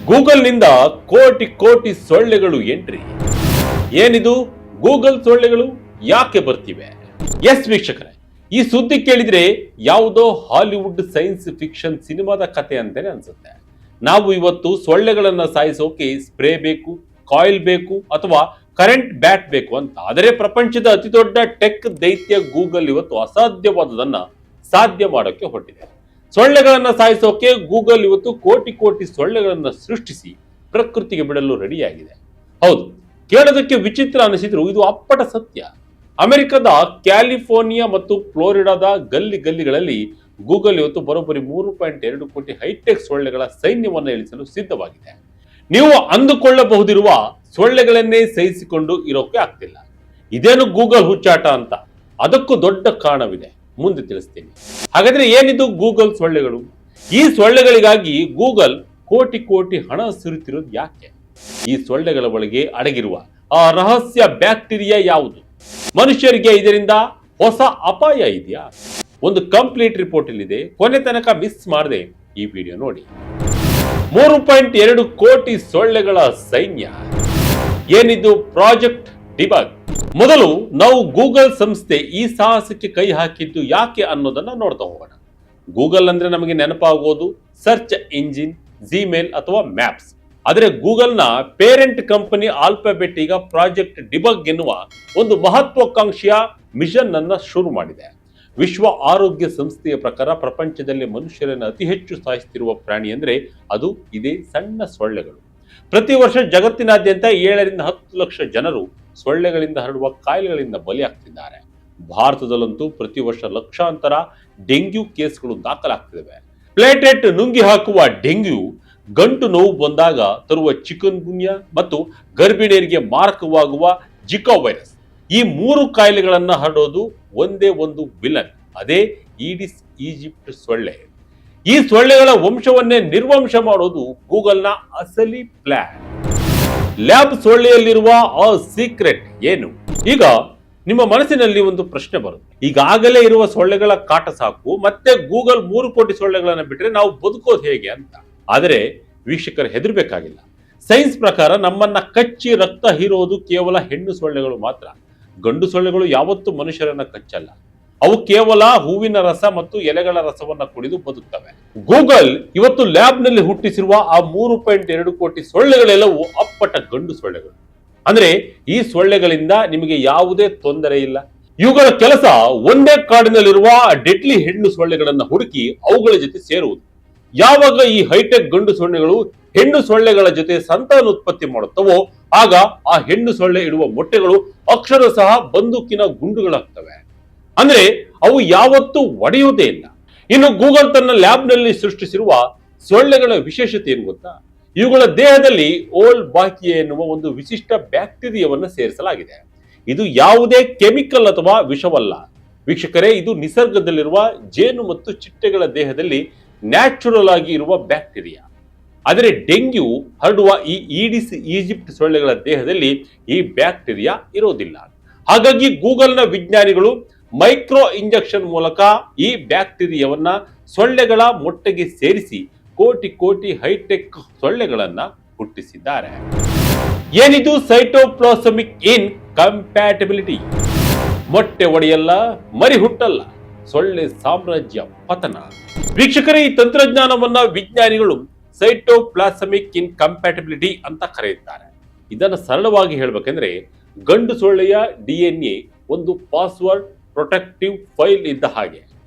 ಗೂಗಲ್ನಿಂದ ಕೋಟಿ ಕೋಟಿ ಸೊಳ್ಳೆಗಳು ಎಂಟ್ರಿ. ಏನಿದು ಗೂಗಲ್ ಸೊಳ್ಳೆಗಳು ಯಾಕೆ ಬರ್ತಿವೆ? ಎಸ್ ವೀಕ್ಷಕರೇ, ಈ ಸುದ್ದಿ ಕೇಳಿದ್ರೆ ಯಾವುದೋ ಹಾಲಿವುಡ್ ಸೈನ್ಸ್ ಫಿಕ್ಷನ್ ಸಿನಿಮಾದ ಕತೆ ಅಂತಾನೆ ಅನ್ಸುತ್ತೆ. ನಾವು ಇವತ್ತು ಸೊಳ್ಳೆಗಳನ್ನ ಸಾಯಿಸೋಕೆ ಸ್ಪ್ರೇ ಬೇಕು, ಕಾಯಿಲ್ ಬೇಕು ಅಥವಾ ಕರೆಂಟ್ ಬ್ಯಾಟ್ ಬೇಕು ಅಂತ. ಆದರೆ ಪ್ರಪಂಚದ ಅತಿ ದೊಡ್ಡ ಟೆಕ್ ದೈತ್ಯ ಗೂಗಲ್ ಇವತ್ತು ಅಸಾಧ್ಯವಾದದನ್ನ ಸಾಧ್ಯ ಮಾಡೋಕೆ ಹೊರಟಿದೆ. ಸೊಳ್ಳೆಗಳನ್ನ ಸಾಯಿಸೋಕೆ ಗೂಗಲ್ ಇವತ್ತು ಕೋಟಿ ಕೋಟಿ ಸೊಳ್ಳೆಗಳನ್ನ ಸೃಷ್ಟಿಸಿ ಪ್ರಕೃತಿಗೆ ಬಿಡಲು ರೆಡಿಯಾಗಿದೆ. ಹೌದು, ಕೇಳೋದಕ್ಕೆ ವಿಚಿತ್ರ ಅನಿಸಿದ್ರು ಇದು ಅಪ್ಪಟ ಸತ್ಯ. ಅಮೆರಿಕದ ಕ್ಯಾಲಿಫೋರ್ನಿಯಾ ಮತ್ತು ಫ್ಲೋರಿಡಾದ ಗಲ್ಲಿಗಳಲ್ಲಿ ಗೂಗಲ್ ಇವತ್ತು ಬರೋಬ್ಬರಿ 3.2 ಕೋಟಿ ಹೈಟೆಕ್ ಸೊಳ್ಳೆಗಳ ಸೈನ್ಯವನ್ನು ಇಳಿಸಲು ಸಿದ್ಧವಾಗಿದೆ. ನೀವು ಅಂದುಕೊಳ್ಳಬಹುದಿರುವ ಸೊಳ್ಳೆಗಳನ್ನೇ ಸಹಿಸಿಕೊಂಡು ಇರೋಕೆ ಆಗ್ತಿಲ್ಲ. ಇದೇನು ಗೂಗಲ್ ಹುಚ್ಚಾಟ ಅಂತ? ಅದಕ್ಕೂ ದೊಡ್ಡ ಕಾರಣವಿದೆ, ಮುಂದೆ ತಿಳಿಸ್ತೀನಿ. ಹಾಗಾದ್ರೆ ಏನಿದು ಗೂಗಲ್ ಸೊಳ್ಳೆಗಳು? ಈ ಸೊಳ್ಳೆಗಳಿಗಾಗಿ ಗೂಗಲ್ ಕೋಟಿ ಕೋಟಿ ಹಣ ಸುರಿತಿರೋದು ಯಾಕೆ? ಈ ಸೊಳ್ಳೆಗಳ ಒಳಗೆ ಅಡಗಿರುವ ಆ ರಹಸ್ಯ ಬ್ಯಾಕ್ಟೀರಿಯಾ ಯಾವುದು? ಮನುಷ್ಯರಿಗೆ ಇದರಿಂದ ಹೊಸ ಅಪಾಯ ಇದೆಯಾ? ಒಂದು ಕಂಪ್ಲೀಟ್ ರಿಪೋರ್ಟ್ ಇಲ್ಲಿದೆ, ಕೊನೆ ತನಕ ಮಿಸ್ ಮಾಡದೆ ಈ ವಿಡಿಯೋ ನೋಡಿ. 3.2 ಕೋಟಿ ಸೊಳ್ಳೆಗಳ ಸೈನ್ಯ. ಏನಿದು ಪ್ರಾಜೆಕ್ಟ್ ಡಿಬಗ್? ಮೊದಲು ನಾವು ಗೂಗಲ್ ಸಂಸ್ಥೆ ಈ ಸಾಹಸಕ್ಕೆ ಕೈ ಹಾಕಿದ್ದು ಯಾಕೆ ಅನ್ನೋದನ್ನ ನೋಡ್ತಾ ಹೋಗೋಣ. ಗೂಗಲ್ ಅಂದ್ರೆ ನಮಗೆ ನೆನಪಾಗೋದು ಸರ್ಚ್ ಇಂಜಿನ್, ಜಿಮೇಲ್ ಅಥವಾ ಮ್ಯಾಪ್ಸ್. ಆದರೆ ಗೂಗಲ್ನ ಪೇರೆಂಟ್ ಕಂಪನಿ ಆಲ್ಫಾಬೆಟ್ ಈಗ ಪ್ರಾಜೆಕ್ಟ್ ಡಿಬಗ್ ಎನ್ನುವ ಒಂದು ಮಹತ್ವಾಕಾಂಕ್ಷೆಯ ಮಿಷನ್ ಅನ್ನ ಶುರು ಮಾಡಿದೆ. ವಿಶ್ವ ಆರೋಗ್ಯ ಸಂಸ್ಥೆಯ ಪ್ರಕಾರ ಪ್ರಪಂಚದಲ್ಲಿ ಮನುಷ್ಯರನ್ನು ಅತಿ ಹೆಚ್ಚು ಸಾಯಿಸುತ್ತಿರುವ ಪ್ರಾಣಿ ಅಂದ್ರೆ ಅದು ಇದೇ ಸಣ್ಣ ಸೊಳ್ಳೆಗಳು. ಪ್ರತಿ ವರ್ಷ ಜಗತ್ತಿನಾದ್ಯಂತ 7 ರಿಂದ 10 ಲಕ್ಷ ಜನರು ಸೊಳ್ಳೆಗಳಿಂದ ಹರಡುವ ಕಾಯಿಲೆಗಳಿಂದ ಬಲಿಯಾಗ್ತಿದ್ದಾರೆ. ಭಾರತದಲ್ಲಂತೂ ಪ್ರತಿ ವರ್ಷ ಲಕ್ಷಾಂತರ ಡೆಂಗ್ಯೂ ಕೇಸ್ಗಳು ದಾಖಲಾಗ್ತಿವೆ. ಪ್ಲೇಟೆಟ್ ನುಂಗಿ ಹಾಕುವ ಡೆಂಗ್ಯೂ, ಗಂಟು ನೋವು ಬಂದಾಗ ತರುವ ಚಿಕನ್ ಗುನ್ಯಾ ಮತ್ತು ಗರ್ಭಿಣಿಯರಿಗೆ ಮಾರಕವಾಗುವ ಜಿಕಾ ವೈರಸ್, ಈ 3 ಕಾಯಿಲೆಗಳನ್ನ ಹರಡೋದು ಒಂದೇ ಒಂದು ವಿಲನ್, ಅದೇ ಈಡಿಸ್ ಈಜಿಪ್ಟ್ ಸೊಳ್ಳೆ. ಈ ಸೊಳ್ಳೆಗಳ ವಂಶವನ್ನೇ ನಿರ್ವಂಶ ಮಾಡೋದು ಗೂಗಲ್ನ ಅಸಲಿ ಪ್ಲಾನ್. ಲ್ಯಾಬ್ ಸೊಳ್ಳೆಯಲ್ಲಿರುವ ಆ ಸೀಕ್ರೆಟ್ ಏನು? ಈಗ ನಿಮ್ಮ ಮನಸ್ಸಿನಲ್ಲಿ ಒಂದು ಪ್ರಶ್ನೆ ಬರುತ್ತೆ, ಈಗಾಗಲೇ ಇರುವ ಸೊಳ್ಳೆಗಳ ಕಾಟ ಸಾಕು, ಮತ್ತೆ ಗೂಗಲ್ 3 ಕೋಟಿ ಸೊಳ್ಳೆಗಳನ್ನ ಬಿಟ್ರೆ ನಾವು ಬದುಕೋದು ಹೇಗೆ ಅಂತ. ಆದರೆ ವೀಕ್ಷಕರು ಹೆದರ್ಬೇಕಾಗಿಲ್ಲ. ಸೈನ್ಸ್ ಪ್ರಕಾರ ನಮ್ಮನ್ನ ಕಚ್ಚಿ ರಕ್ತ ಹೀರೋದು ಕೇವಲ ಹೆಣ್ಣು ಸೊಳ್ಳೆಗಳು ಮಾತ್ರ. ಗಂಡು ಸೊಳ್ಳೆಗಳು ಯಾವತ್ತೂ ಮನುಷ್ಯರನ್ನ ಕಚ್ಚಲ್ಲ. ಅವು ಕೇವಲ ಹೂವಿನ ರಸ ಮತ್ತು ಎಲೆಗಳ ರಸವನ್ನ ಕುಡಿದು ಬದುಕ್ತವೆ. ಗೂಗಲ್ ಇವತ್ತು ಲ್ಯಾಬ್ ನಲ್ಲಿ ಹುಟ್ಟಿಸಿರುವ ಆ 3.2 ಕೋಟಿ ಸೊಳ್ಳೆಗಳೆಲ್ಲವೂ ಅಪ್ಪಟ ಗಂಡು ಸೊಳ್ಳೆಗಳು. ಅಂದ್ರೆ ಈ ಸೊಳ್ಳೆಗಳಿಂದ ನಿಮಗೆ ಯಾವುದೇ ತೊಂದರೆ ಇಲ್ಲ. ಇವುಗಳ ಕೆಲಸ ಒಂದೇ ಕಾಡಿನಲ್ಲಿರುವ ಡೆಡ್ಲಿ ಹೆಣ್ಣು ಸೊಳ್ಳೆಗಳನ್ನ ಹುಡುಕಿ ಅವುಗಳ ಜೊತೆ ಸೇರುವುದು. ಯಾವಾಗ ಈ ಹೈಟೆಕ್ ಗಂಡು ಸೊಳ್ಳೆಗಳು ಹೆಣ್ಣು ಸೊಳ್ಳೆಗಳ ಜೊತೆ ಸಂತಾನೋತ್ಪತ್ತಿ ಮಾಡುತ್ತವೋ ಆಗ ಆ ಹೆಣ್ಣು ಸೊಳ್ಳೆ ಇಡುವ ಮೊಟ್ಟೆಗಳು ಅಕ್ಷರ ಸಹ ಬಂದೂಕಿನ ಗುಂಡುಗಳಾಗ್ತವೆ. ಅಂದ್ರೆ ಅವು ಯಾವತ್ತೂ ಒಡೆಯುವುದೇ ಇಲ್ಲ. ಇನ್ನು ಗೂಗಲ್ ತನ್ನ ಲ್ಯಾಬ್ ನಲ್ಲಿ ಸೃಷ್ಟಿಸಿರುವ ಸೊಳ್ಳೆಗಳ ವಿಶೇಷತೆ ಏನು ಗೊತ್ತಾ? ಇವುಗಳ ದೇಹದಲ್ಲಿ ಓಲ್ಡ್ ಬಾಕಿಯಾ ಎನ್ನುವ ಒಂದು ವಿಶಿಷ್ಟ ಬ್ಯಾಕ್ಟೀರಿಯಾವನ್ನು ಸೇರಿಸಲಾಗಿದೆ. ಇದು ಯಾವುದೇ ಕೆಮಿಕಲ್ ಅಥವಾ ವಿಷವಲ್ಲ ವೀಕ್ಷಕರೇ, ಇದು ನಿಸರ್ಗದಲ್ಲಿರುವ ಜೇನು ಮತ್ತು ಚಿಟ್ಟೆಗಳ ದೇಹದಲ್ಲಿ ನ್ಯಾಚುರಲ್ ಆಗಿ ಇರುವ ಬ್ಯಾಕ್ಟೀರಿಯಾ. ಆದರೆ ಡೆಂಗ್ಯೂ ಹರಡುವ ಈ ಈಡಿಸ್ ಈಜಿಪ್ಟ್ ಸೊಳ್ಳೆಗಳ ದೇಹದಲ್ಲಿ ಈ ಬ್ಯಾಕ್ಟೀರಿಯಾ ಇರೋದಿಲ್ಲ. ಹಾಗಾಗಿ ಗೂಗಲ್ನ ವಿಜ್ಞಾನಿಗಳು ಮೈಕ್ರೋ ಇಂಜೆಕ್ಷನ್ ಮೂಲಕ ಈ ಬ್ಯಾಕ್ಟೀರಿಯಾವನ್ನ ಸೊಳ್ಳೆಗಳ ಮೊಟ್ಟೆಗೆ ಸೇರಿಸಿ ಕೋಟಿ ಕೋಟಿ ಹೈಟೆಕ್ ಸೊಳ್ಳೆಗಳನ್ನ ಹುಟ್ಟಿಸಿದ್ದಾರೆ. ಏನಿದು ಸೈಟೋಪ್ಲಾಸಮಿಕ್ ಇನ್ ಕಂಪ್ಯಾಟಿಬಿಲಿಟಿ? ಮೊಟ್ಟೆ ಒಡೆಯಲ್ಲ, ಮರಿ ಹುಟ್ಟಲ್ಲ, ಸೊಳ್ಳೆ ಸಾಮ್ರಾಜ್ಯ ಪತನ. ವೀಕ್ಷಕರೇ, ಈ ತಂತ್ರಜ್ಞಾನವನ್ನ ವಿಜ್ಞಾನಿಗಳು ಸೈಟೋಪ್ಲಾಸಮಿಕ್ ಇನ್ ಕಂಪ್ಯಾಟಿಬಿಲಿಟಿ ಅಂತ ಕರೆಯುತ್ತಾರೆ. ಇದನ್ನು ಸರಳವಾಗಿ ಹೇಳಬೇಕೆಂದ್ರೆ ಗಂಡು ಸೊಳ್ಳೆಯ DNA ಒಂದು ಪಾಸ್ವರ್ಡ್ ಪ್ರೊಟೆಕ್ಟಿವ್ ಫೈಲ್ ಇದ್ದ ಹಾಗೆ.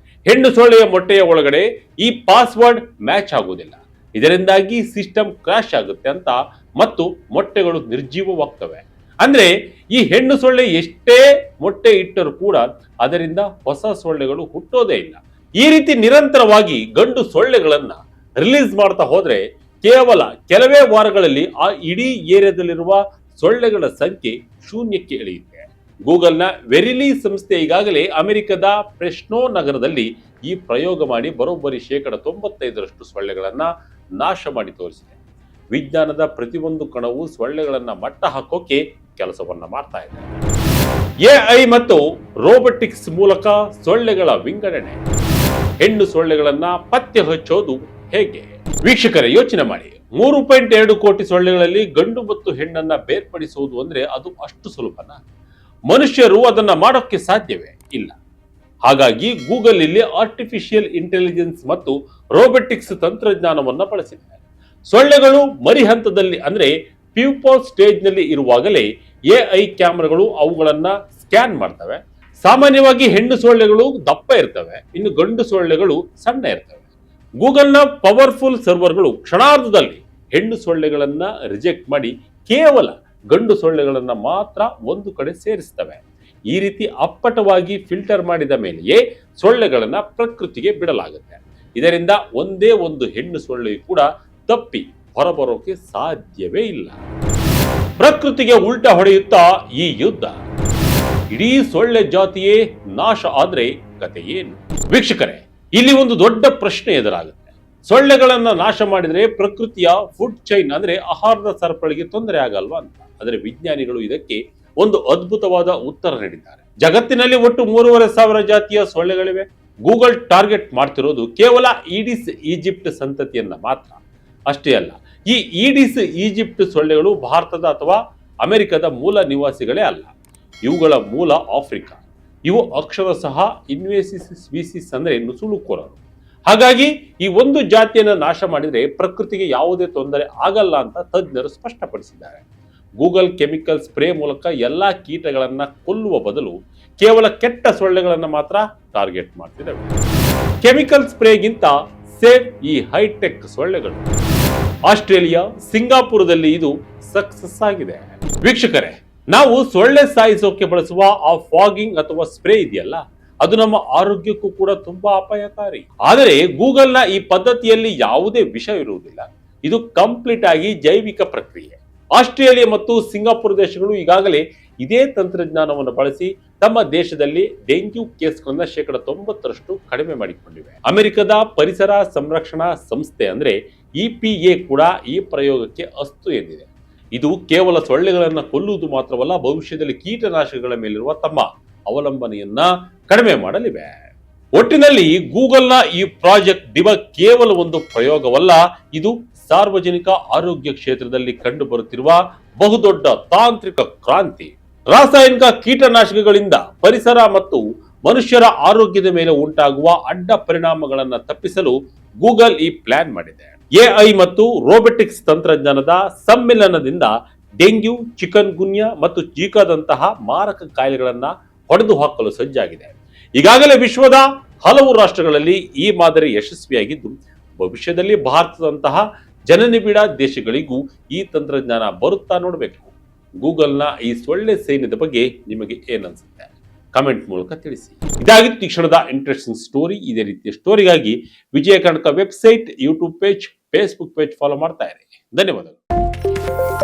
ಹೆಣ್ಣು ಸೊಳ್ಳೆಯ ಮೊಟ್ಟೆಯ ಒಳಗಡೆ ಈ ಪಾಸ್ವರ್ಡ್ ಮ್ಯಾಚ್ ಆಗುವುದಿಲ್ಲ. ಇದರಿಂದಾಗಿ ಸಿಸ್ಟಮ್ ಕ್ರಾಶ್ ಆಗುತ್ತೆ ಅಂತ ಮತ್ತು ಮೊಟ್ಟೆಗಳು ನಿರ್ಜೀವವಾಗ್ತವೆ. ಅಂದ್ರೆ ಈ ಹೆಣ್ಣು ಸೊಳ್ಳೆ ಎಷ್ಟೇ ಮೊಟ್ಟೆ ಇಟ್ಟರೂ ಕೂಡ ಅದರಿಂದ ಹೊಸ ಸೊಳ್ಳೆಗಳು ಹುಟ್ಟೋದೇ ಇಲ್ಲ. ಈ ರೀತಿ ನಿರಂತರವಾಗಿ ಗಂಡು ಸೊಳ್ಳೆಗಳನ್ನ ರಿಲೀಸ್ ಮಾಡ್ತಾ ಹೋದ್ರೆ ಕೇವಲ ಕೆಲವೇ ವಾರಗಳಲ್ಲಿ ಆ ಇಡೀ ಏರಿಯಾದಲ್ಲಿರುವ ಸೊಳ್ಳೆಗಳ ಸಂಖ್ಯೆ ಶೂನ್ಯಕ್ಕೆ ಇಳಿಯುತ್ತೆ. ಗೂಗಲ್ನ ವೆರಿಲಿ ಸಂಸ್ಥೆ ಈಗಾಗಲೇ ಅಮೆರಿಕದ ಫ್ರೆಶ್ನೋ ನಗರದಲ್ಲಿ ಈ ಪ್ರಯೋಗ ಮಾಡಿ ಬರೋಬ್ಬರಿ 95% ಸೊಳ್ಳೆಗಳನ್ನ ನಾಶ ಮಾಡಿ ತೋರಿಸಿದೆ. ವಿಜ್ಞಾನದ ಪ್ರತಿಯೊಂದು ಕಣವು ಸೊಳ್ಳೆಗಳನ್ನ ಮಟ್ಟ ಹಾಕೋಕೆ ಕೆಲಸವನ್ನ ಮಾಡ್ತಾ ಇದೆ. AI ಮತ್ತು ರೋಬೋಟಿಕ್ಸ್ ಮೂಲಕ ಸೊಳ್ಳೆಗಳ ವಿಂಗಡಣೆ. ಹೆಣ್ಣು ಸೊಳ್ಳೆಗಳನ್ನ ಪತ್ತೆ ಹಚ್ಚೋದು ಹೇಗೆ? ವೀಕ್ಷಕರೇ ಯೋಚನೆ ಮಾಡಿ, 3.2 ಕೋಟಿ ಸೊಳ್ಳೆಗಳಲ್ಲಿ ಗಂಡು ಮತ್ತು ಹೆಣ್ಣನ್ನ ಬೇರ್ಪಡಿಸುವುದು ಅಂದ್ರೆ ಅದು ಅಷ್ಟು ಸುಲಭನಾ? ಮನುಷ್ಯರು ಅದನ್ನ ಮಾಡೋಕ್ಕೆ ಸಾಧ್ಯವೇ ಇಲ್ಲ. ಹಾಗಾಗಿ ಗೂಗಲ್ ಇಲ್ಲಿ ಆರ್ಟಿಫಿಷಿಯಲ್ ಇಂಟೆಲಿಜೆನ್ಸ್ ಮತ್ತು ರೋಬೋಟಿಕ್ಸ್ ತಂತ್ರಜ್ಞಾನವನ್ನ ಬಳಸಿದೆ. ಸೊಳ್ಳೆಗಳು ಮರಿ ಹಂತದಲ್ಲಿ ಅಂದ್ರೆ ಪ್ಯೂಪಾ ಸ್ಟೇಜ್ ನಲ್ಲಿ ಇರುವಾಗಲೇ ಎಐ ಕ್ಯಾಮೆರಾಗಳು ಅವುಗಳನ್ನ ಸ್ಕ್ಯಾನ್ ಮಾಡ್ತವೆ. ಸಾಮಾನ್ಯವಾಗಿ ಹೆಣ್ಣು ಸೊಳ್ಳೆಗಳು ದಪ್ಪ ಇರ್ತವೆ, ಇನ್ನು ಗಂಡು ಸೊಳ್ಳೆಗಳು ಸಣ್ಣ ಇರ್ತವೆ. ಗೂಗಲ್ನ ಪವರ್ಫುಲ್ ಸರ್ವರ್ಗಳು ಕ್ಷಣಾರ್ಧದಲ್ಲಿ ಹೆಣ್ಣು ಸೊಳ್ಳೆಗಳನ್ನ ರಿಜೆಕ್ಟ್ ಮಾಡಿ ಕೇವಲ ಗಂಡು ಸೊಳ್ಳೆಗಳನ್ನ ಮಾತ್ರ ಒಂದು ಕಡೆ ಸೇರಿಸ್ತವೆ. ಈ ರೀತಿ ಅಪ್ಪಟವಾಗಿ ಫಿಲ್ಟರ್ ಮಾಡಿದ ಮೇಲೆಯೇ ಸೊಳ್ಳೆಗಳನ್ನ ಪ್ರಕೃತಿಗೆ ಬಿಡಲಾಗುತ್ತೆ. ಇದರಿಂದ ಒಂದೇ ಒಂದು ಹೆಣ್ಣು ಸೊಳ್ಳೆಯು ಕೂಡ ತಪ್ಪಿ ಹೊರಬರೋಕೆ ಸಾಧ್ಯವೇ ಇಲ್ಲ. ಪ್ರಕೃತಿಗೆ ಉಲ್ಟಾ ಹೊಡೆಯುತ್ತಾ ಈ ಯುದ್ಧ, ಇಡೀ ಸೊಳ್ಳೆ ಜಾತಿಯೇ ನಾಶ ಆದ್ರೆ ಕತೆ ಏನು? ವೀಕ್ಷಕರೇ, ಇಲ್ಲಿ ಒಂದು ದೊಡ್ಡ ಪ್ರಶ್ನೆ ಎದುರಾಗುತ್ತೆ. ಸೊಳ್ಳೆಗಳನ್ನ ನಾಶ ಮಾಡಿದ್ರೆ ಪ್ರಕೃತಿಯ ಫುಡ್ ಚೈನ್ ಅಂದ್ರೆ ಆಹಾರದ ಸರಪಳಿಗೆ ತೊಂದರೆ ಆಗಲ್ವಾ ಅಂತ. ಆದರೆ ವಿಜ್ಞಾನಿಗಳು ಇದಕ್ಕೆ ಒಂದು ಅದ್ಭುತವಾದ ಉತ್ತರ ನೀಡಿದ್ದಾರೆ. ಜಗತ್ತಿನಲ್ಲಿ ಒಟ್ಟು 3,500 ಜಾತಿಯ ಸೊಳ್ಳೆಗಳಿವೆ. ಗೂಗಲ್ ಟಾರ್ಗೆಟ್ ಮಾಡ್ತಿರೋದು ಕೇವಲ ಈಡಿಸ್ ಈಜಿಪ್ಟ್ ಸಂತತಿಯನ್ನ ಮಾತ್ರ. ಅಷ್ಟೇ ಅಲ್ಲ, ಈ ಈಡಿಸ್ ಈಜಿಪ್ಟ್ ಸೊಳ್ಳೆಗಳು ಭಾರತದ ಅಥವಾ ಅಮೆರಿಕದ ಮೂಲ ನಿವಾಸಿಗಳೇ ಅಲ್ಲ. ಇವುಗಳ ಮೂಲ ಆಫ್ರಿಕಾ. ಇವು ಅಕ್ಷರಶಃ ಇನ್ವೇಸಿಸ್ ಸ್ಪೀಸಿಸ್ ಅಂದ್ರೆ ನುಸುಳುಕೋರರು. ಹಾಗಾಗಿ ಈ ಒಂದು ಜಾತಿಯನ್ನು ನಾಶ ಮಾಡಿದ್ರೆ ಪ್ರಕೃತಿಗೆ ಯಾವುದೇ ತೊಂದರೆ ಆಗಲ್ಲ ಅಂತ ತಜ್ಞರು ಸ್ಪಷ್ಟಪಡಿಸಿದ್ದಾರೆ. ಗೂಗಲ್ ಕೆಮಿಕಲ್ ಸ್ಪ್ರೇ ಮೂಲಕ ಎಲ್ಲಾ ಕೀಟಗಳನ್ನ ಕೊಲ್ಲುವ ಬದಲು ಕೇವಲ ಕೆಟ್ಟ ಸೊಳ್ಳೆಗಳನ್ನ ಮಾತ್ರ ಟಾರ್ಗೆಟ್ ಮಾಡ್ತಿದ್ದಾವೆ. ಕೆಮಿಕಲ್ ಸ್ಪ್ರೇಗಿಂತ ಸೇಫ್ ಈ ಹೈಟೆಕ್ ಸೊಳ್ಳೆಗಳು. ಆಸ್ಟ್ರೇಲಿಯಾ, ಸಿಂಗಾಪುರದಲ್ಲಿ ಇದು ಸಕ್ಸಸ್ ಆಗಿದೆ. ವೀಕ್ಷಕರೇ, ನಾವು ಸೊಳ್ಳೆ ಸಾಯಿಸೋಕೆ ಬಳಸುವ ಆ ಫಾಗಿಂಗ್ ಅಥವಾ ಸ್ಪ್ರೇ ಇದೆಯಲ್ಲ, ಅದು ನಮ್ಮ ಆರೋಗ್ಯಕ್ಕೂ ಕೂಡ ತುಂಬಾ ಅಪಾಯಕಾರಿ. ಆದರೆ ಗೂಗಲ್ನ ಈ ಪದ್ಧತಿಯಲ್ಲಿ ಯಾವುದೇ ವಿಷ ಇರುವುದಿಲ್ಲ. ಇದು ಕಂಪ್ಲೀಟ್ ಆಗಿ ಜೈವಿಕ ಪ್ರಕ್ರಿಯೆ. ಆಸ್ಟ್ರೇಲಿಯಾ ಮತ್ತು ಸಿಂಗಾಪುರ ದೇಶಗಳು ಈಗಾಗಲೇ ಇದೇ ತಂತ್ರಜ್ಞಾನವನ್ನು ಬಳಸಿ ತಮ್ಮ ದೇಶದಲ್ಲಿ ಡೆಂಗ್ಯೂ ಕೇಸ್ಗಳನ್ನ 90% ಕಡಿಮೆ ಮಾಡಿಕೊಂಡಿವೆ. ಅಮೆರಿಕದ ಪರಿಸರ ಸಂರಕ್ಷಣಾ ಸಂಸ್ಥೆ ಅಂದ್ರೆ ಇಪಿಎ ಕೂಡ ಈ ಪ್ರಯೋಗಕ್ಕೆ ಅಸ್ತು ಎಂದಿದೆ. ಇದು ಕೇವಲ ಸೊಳ್ಳೆಗಳನ್ನ ಕೊಲ್ಲುವುದು ಮಾತ್ರವಲ್ಲ, ಭವಿಷ್ಯದಲ್ಲಿ ಕೀಟನಾಶಕಗಳ ಮೇಲಿರುವ ತಮ್ಮ ಅವಲಂಬನೆಯನ್ನ ಕಡಿಮೆ ಮಾಡಲಿವೆ. ಒಟ್ಟಿನಲ್ಲಿ ಗೂಗಲ್ನ ಈ ಪ್ರಾಜೆಕ್ಟ್ ಡಿಬಗ್ ಕೇವಲ ಒಂದು ಪ್ರಯೋಗವಲ್ಲ, ಇದು ಸಾರ್ವಜನಿಕ ಆರೋಗ್ಯ ಕ್ಷೇತ್ರದಲ್ಲಿ ಕಂಡು ಬರುತ್ತಿರುವ ಬಹುದೊಡ್ಡ ತಾಂತ್ರಿಕ ಕ್ರಾಂತಿ. ರಾಸಾಯನಿಕ ಕೀಟನಾಶಕಗಳಿಂದ ಪರಿಸರ ಮತ್ತು ಮನುಷ್ಯರ ಆರೋಗ್ಯದ ಮೇಲೆ ಉಂಟಾಗುವ ಅಡ್ಡ ಪರಿಣಾಮಗಳನ್ನು ತಪ್ಪಿಸಲು ಗೂಗಲ್ ಈ ಪ್ಲಾನ್ ಮಾಡಿದೆ. ಎಐ ಮತ್ತು ರೋಬೋಟಿಕ್ಸ್ ತಂತ್ರಜ್ಞಾನದ ಸಮ್ಮಿಲನದಿಂದ ಡೆಂಗ್ಯೂ, ಚಿಕನ್ ಗುನ್ಯಾ ಮತ್ತು ಜೀಕಾದಂತಹ ಮಾರಕ ಕಾಯಿಲೆಗಳನ್ನ ಹೊಡೆದು ಹಾಕಲು ಸಜ್ಜಾಗಿದೆ. ಈಗಾಗಲೇ ವಿಶ್ವದ ಹಲವು ರಾಷ್ಟ್ರಗಳಲ್ಲಿ ಈ ಮಾದರಿ ಯಶಸ್ವಿಯಾಗಿದ್ದು, ಭವಿಷ್ಯದಲ್ಲಿ ಭಾರತದಂತಹ ಜನನಿಬಿಡ ದೇಶಗಳಿಗೂ ಈ ತಂತ್ರಜ್ಞಾನ ಬರುತ್ತಾ ನೋಡಬೇಕು. ಗೂಗಲ್ನ ಈ ಸೊಳ್ಳೆ ಸೈನ್ಯದ ಬಗ್ಗೆ ನಿಮಗೆ ಏನನ್ಸುತ್ತೆ? ಕಮೆಂಟ್ ಮೂಲಕ ತಿಳಿಸಿ. ಇದಾಗಿತ್ತು ಈ ಕ್ಷಣದ ಇಂಟ್ರೆಸ್ಟಿಂಗ್ ಸ್ಟೋರಿ. ಇದೇ ರೀತಿಯ ಸ್ಟೋರಿಗಾಗಿ Vijaya Karnataka website, YouTube page, Facebook page follow ಮಾಡ್ತಾ ಇರಿ. ಧನ್ಯವಾದಗಳು.